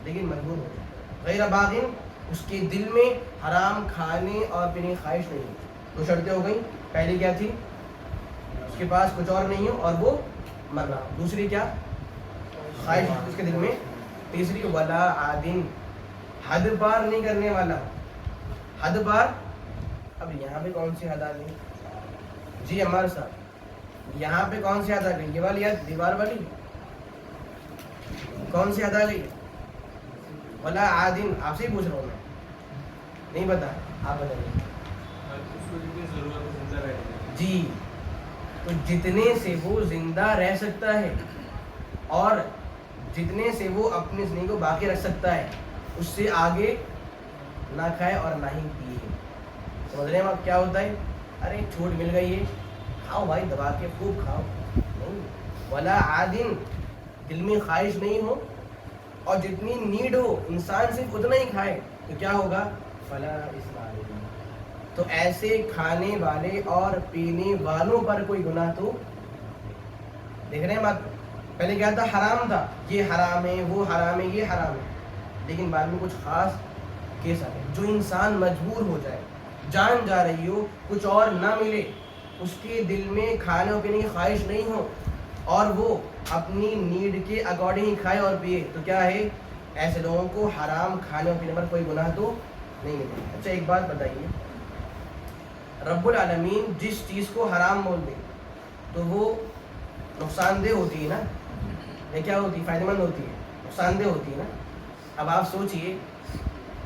لیکن مجبور ہو جائے. غیر باغن، اس کے دل میں حرام کھانے اور پینے کی خواہش نہیں ہو. دو شرطیں ہو گئیں. پہلی کیا تھی؟ اس کے پاس کچھ اور نہیں ہو اور وہ مر رہا. دوسری کیا؟ خواہش اس کے دل میں. تیسری ولا عادن، حد پار نہیں کرنے والا. حد پار، اب یہاں پہ کون سی حد آ گئی؟ جی عمار صاحب یہاں پہ کون سی حد آ گئی؟ یہ والی حد، دیوار والی کون سی حد آ گئی؟ ولا عادن. آپ سے ہی پوچھ رہا ہوں میں، نہیں پتا آپ بتائیے. جی تو جتنے سے وہ زندہ رہ سکتا ہے اور جتنے سے وہ اپنی زندگی کو باقی رکھ سکتا ہے، اس سے آگے نہ کھائے اور نہ ہی پیے. سمجھ رہے ہیں آپ کیا ہوتا ہے؟ ارے چھوٹ مل گئی ہے، کھاؤ بھائی دبا کے خوب کھاؤ. نہیں، ولا عادن، دل میں خواہش نہیں ہو اور جتنی نیڈ ہو انسان صرف اتنا ہی کھائے تو کیا ہوگا؟ فلا اثم علیہ. تو ایسے کھانے والے اور پینے والوں پر کوئی گناہ تو دیکھ رہے ہیں بات. پہلے کیا تھا؟ حرام تھا، یہ حرام ہے، وہ حرام ہے، یہ حرام ہے. لیکن بعد میں کچھ خاص کیس آ گئے. جو انسان مجبور ہو جائے, جان جا رہی ہو, کچھ اور نہ ملے, اس کے دل میں کھانے اور پینے کی خواہش نہیں ہو, اور وہ اپنی نیڈ کے اکارڈنگ ہی کھائے اور پیے, تو کیا ہے, ایسے لوگوں کو حرام کھانے اور پینے پر کوئی گناہ تو نہیں ملے. اچھا ایک بات بتائیے, رب العالمین جس چیز کو حرام بول دے تو وہ نقصان دہ ہوتی ہے نا, یا کیا ہوتی ہے, فائدہ مند ہوتی ہے, نقصان دہ ہوتی ہے نا. اب آپ سوچئے,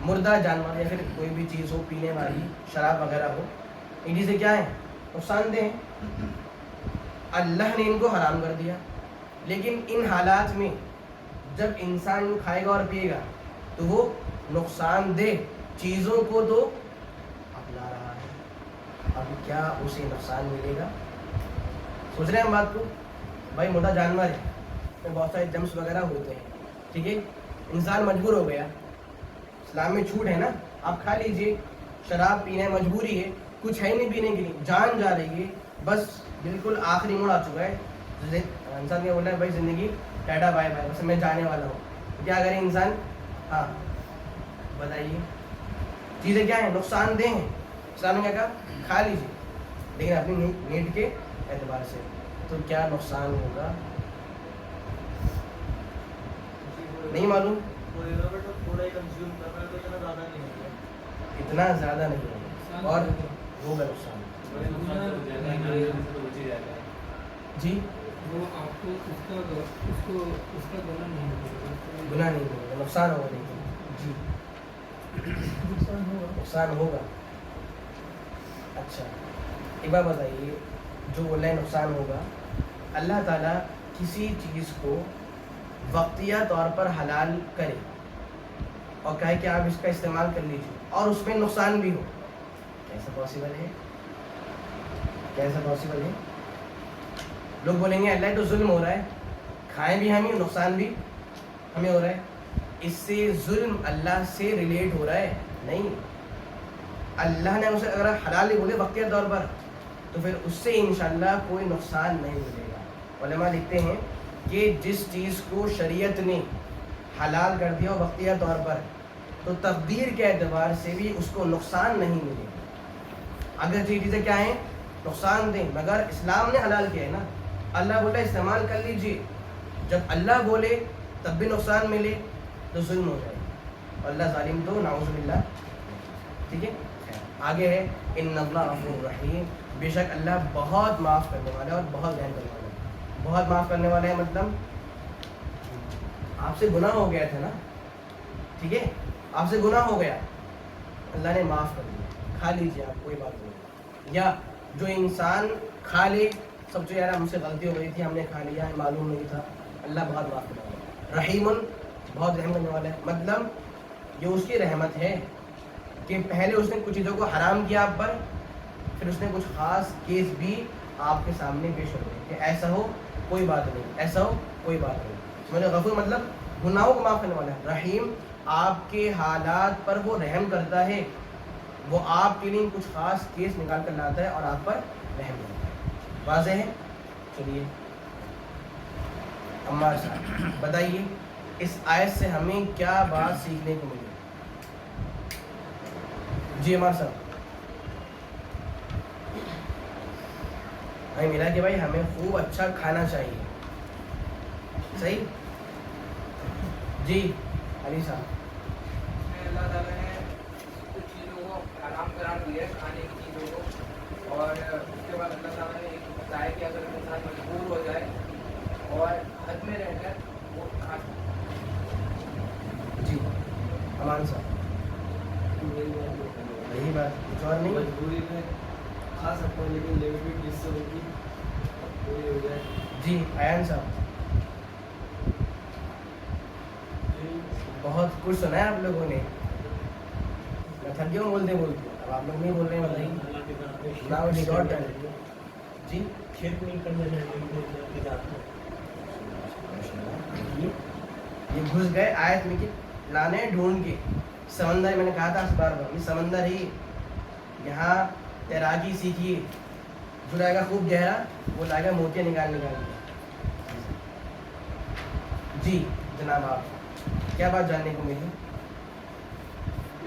مردہ جانور یا پھر کوئی بھی چیز ہو, پینے والی شراب وغیرہ ہو, ان چیزیں کیا ہیں, نقصان دہ ہیں. اللہ نے ان کو حرام کر دیا, لیکن ان حالات میں جب انسان کھائے گا اور پیے گا تو وہ نقصان دہ چیزوں کو تو اپنا رہا ہے. اب کیا اسے نقصان ملے گا؟ سوچ رہے ہیں ہم بات کو. بھائی مردہ جانور ہے, اس میں بہت سارے جمس وغیرہ ہوتے ہیں, ٹھیک ہے, انسان مجبور ہو گیا, اسلام میں چھوٹ ہے نا, آپ کھا لیجئے, شراب پینا مجبوری ہے, کچھ ہے نہیں پینے کے لیے, جان جا رہی ہے, بس بالکل آخری موڑ آ چکا ہے, انسان کیا بول رہا ہے, بھائی زندگی ٹاٹا بائے بائے, بس میں جانے والا ہوں. کیا کرے انسان؟ ہاں بتائیے, چیزیں کیا ہیں, نقصان دہ ہیں. اسلام نے کیا کہا, کھا لیجیے لیکن اپنی نیڈ کے اعتبار سے. تو کیا نقصان ہوگا نہیں معلوم, اتنا زیادہ نہیں ہوگا, اور ہوگا نقصان. جی وہ آپ کو اس کا گناہ نہیں ہوگا. گناہ نہیں ہوگا, نقصان ہوگا. لیکن جی نقصان ہوگا. اچھا ایک بات بتائیے, جو بول رہے ہیں نقصان ہوگا, اللہ تعالیٰ کسی چیز کو وقتیہ طور پر حلال کرے اور کہے کہ آپ اس کا استعمال کر لیجیے, اور اس میں نقصان بھی ہو, کیسا پاسبل ہے؟ کیسا پاسبل ہے؟ لوگ بولیں گے اللہ تو ظلم ہو رہا ہے, کھائیں بھی ہمیں, نقصان بھی ہمیں ہو رہا ہے. اس سے ظلم اللہ سے ریلیٹ ہو رہا ہے؟ نہیں. اللہ نے اسے اگر حلال نہیں بولے وقتیہ طور پر, تو پھر اس سے انشاءاللہ کوئی نقصان نہیں ملے گا. علماء لکھتے ہیں کہ جس چیز کو شریعت نے حلال کر دیا وقتیہ طور پر, تو تقدیر کے اعتبار سے بھی اس کو نقصان نہیں ملے گا. اگر یہ چیزیں کیا ہیں, نقصان دیں, مگر اسلام نے حلال کیا ہے نا, اللہ بولا استعمال کر لیجیے, جب اللہ بولے تب بھی نقصان ملے تو ظلم ہو جائے, اور اللہ ظالم تو نعوذ باللہ. ٹھیک ہے, آگے ہے ان اللہ غفور رحیم, بے شک اللہ بہت معاف کرنے والا ہے اور بہت رحم کرنے والا ہے. بہت معاف کرنے والا ہے مطلب آپ سے گناہ ہو گیا تھا نا, ٹھیک ہے, آپ سے گناہ ہو گیا, اللہ نے معاف کر دیا, کھا لیجیے آپ, کوئی بات نہیں. یا جو انسان کھا لے, سب جو یار ہم سے غلطی ہو گئی تھی, ہم نے کھا لیا, معلوم نہیں تھا, اللہ بہت معاف کرنے والا ہے. رحیم, بہت رحم کرنے والا ہے, مطلب یہ اس کی رحمت ہے کہ پہلے اس نے کچھ چیزوں کو حرام کیا آپ پر, پھر اس نے کچھ خاص کیس بھی آپ کے سامنے پیش کر دیا کہ ایسا ہو کوئی بات نہیں, ایسا ہو کوئی بات نہیں. سمجھے, غفور مطلب گناہوں کو معاف کرنے والا ہے. رحیم, آپ کے حالات پر وہ رحم کرتا ہے, وہ آپ کے لیے کچھ خاص کیس نکال کر لاتا ہے اور آپ پر رحم کرتا ہے. واضح ہے؟ چلیے عمار صاحب بتائیے, اس آیت سے ہمیں کیا بات سیکھنے کو ملی؟ جی عمار صاحب. ہمیں ملا کہ بھائی ہمیں خوب اچھا کھانا چاہیے, صحیح. جی علی صاحب. اللہ تعالیٰ نے کچھ چیزوں کو حرام قرار دیا ہے, کھانے کی چیزوں کو, اور اس کے بعد اللہ تعالیٰ نے بتایا کہ اگر انسان مجبور ہو جائے اور حد میں رہ کر وہ کھا. جی امان صاحب. یہی بات, کچھ اور نہیں. مجبوری میں کھا سکتا ہوں لیکن لمیٹڈ جس سے ہوگی وہی ہو جائے. جی ایان صاحب. بہت کچھ سنا ہے آپ لوگوں نے, میں تھک گیا ہوں بولتے بولتے, اب آپ لوگ نہیں بول رہے ہیں, بتائیے. ناؤ ریکارڈ کر لیجیے. جی کھیت نہیں کرنا چاہیے. یہ گھس گئے آیت میں کہ لانے ڈھونڈ کے سمندر, میں نے کہا تھا اس بار یہ سمندر ہی, یہاں تیراکی سیکھیے, جو لائے گا خوب گہرا وہ لائے گا موتیاں نکال نکال کے. جی جناب آپ کیا بات جاننے کو ملی؟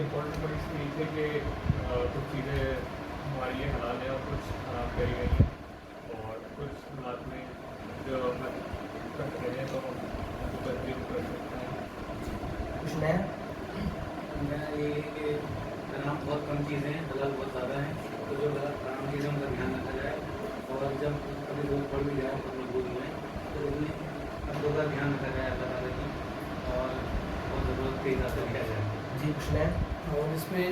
امپورٹنٹ پوائنٹس بھی تھے کہ کچھ چیزیں ہمارے لیے حلال ہیں اور کچھ حرام کری گئی ہیں، اور کچھ بات میں جو ہم کرتے ہیں تو ہم ان کو تبدیل کر سکتے ہیں. کچھ نیا؟ میرا یہ ہے کہ حرام بہت کم چیزیں ہیں، حلال بہت زیادہ ہیں، تو جو حرام چیزیں ان کا دھیان رکھا جائے، اور جب کبھی ضرورت پڑ بھی جائے تو مجبور ہو جائیں تو ان میں اپنوں کا دھیان رکھا جائے اللہ تعالیٰ کی، اور بہت ضرورت کے حساب سے کیا جائے. جی کچھ نیا؟ اور اس میں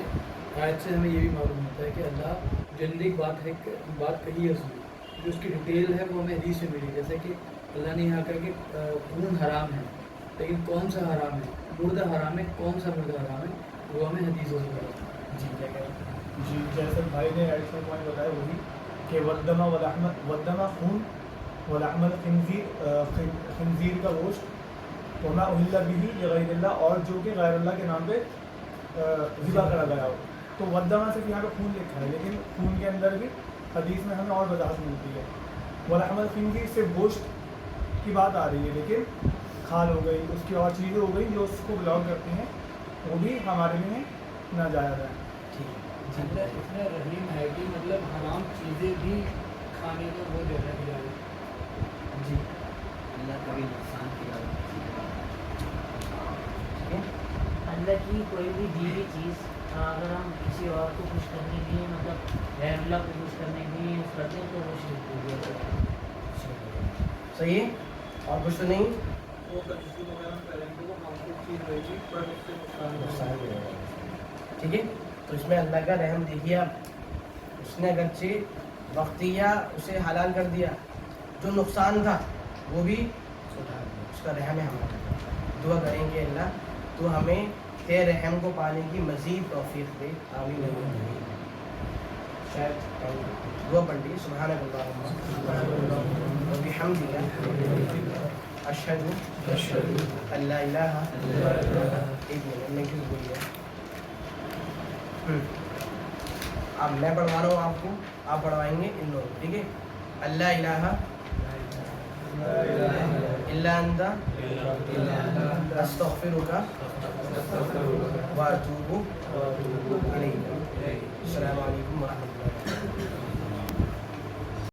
آیت سے ہمیں یہ بھی معلوم ہوتا ہے کہ اللہ جنرلی بات کہی ہے اس میں، جو اس کی ڈیٹیل ہے وہ ہمیں حدیث سے ملی. جیسے کہ اللہ نے یہاں کہا کہ خون حرام ہے، لیکن کون سا حرام ہے، مردہ حرام ہے، کون سا مردہ حرام ہے، وہ ہمیں حدیثوں سے پتا. جی کیا کہیں؟ جی جیسے بھائی نے ایڈیشنل پوائنٹ بتایا وہی کہ ودمہ خون ولحم خنزیر کا گوشت وما اہل به لغیر اللہ، اور جو کہ غیر اللہ کے نام پہ ذبح کرا گیا ہو. تو ودمہ صرف یہاں پہ خون لکھا ہے، لیکن خون کے اندر بھی حدیث میں ہمیں اور وضاحت ملتی ہے. ولحم الخنزیر سے گوشت کی بات آ رہی ہے، لیکن کھال ہو گئی، اس کی اور چیزیں ہو گئی جو اس کو بلانگ کرتی ہیں، وہ بھی ہمارے لیے ناجائز ہے. ٹھیک ہے. اللہ اتنا رحیم ہے کہ مطلب حرام چیزیں بھی کھانے کو وہ جگہ دیا ہے. جی اللہ کبھی نقصان کیا ٹھیک ہے. اللہ کی کوئی بھی دی ہوئی چیز اگر ہم کسی اور کو خوش کرنے کے لیے مطلب غیر اللہ کو خوش کرنے کے لیے یوز کرتے ہیں تو وہ شرک ہو گیا. صحیح ہے. اور کچھ تو نہیں؟ وہ کنزیوم وغیرہ کریں گے وہ ہارمفل چیز رہے گی، پر اس سے نقصان نقصان بھی ہوگا. ٹھیک ہے. تو اس میں اللہ کا رحم دیکھیے آپ، اس نے اگرچہ وقتیہ اسے حلال کر دیا، جو نقصان تھا وہ بھی سدھار دیا. اس کا رحم ہے ہمارا. دعا کریں گے اللہ تو ہمیں تیرے رحم کو پانے کی مزید توفیق دے. آمین. شاید دعا پڑھ لی. سبحانک اللہم وبحمدک اشہد ان لا الہ ایک منٹ میں کیوں بول گیا. اب میں پڑھوا رہا ہوں آپ کو، آپ پڑھوائیں گے ان لوگوں. ٹھیک ہے. اللہ الہ الا انت استغفرک واتوب الیک. السلام علیکم ورحمۃ اللہ.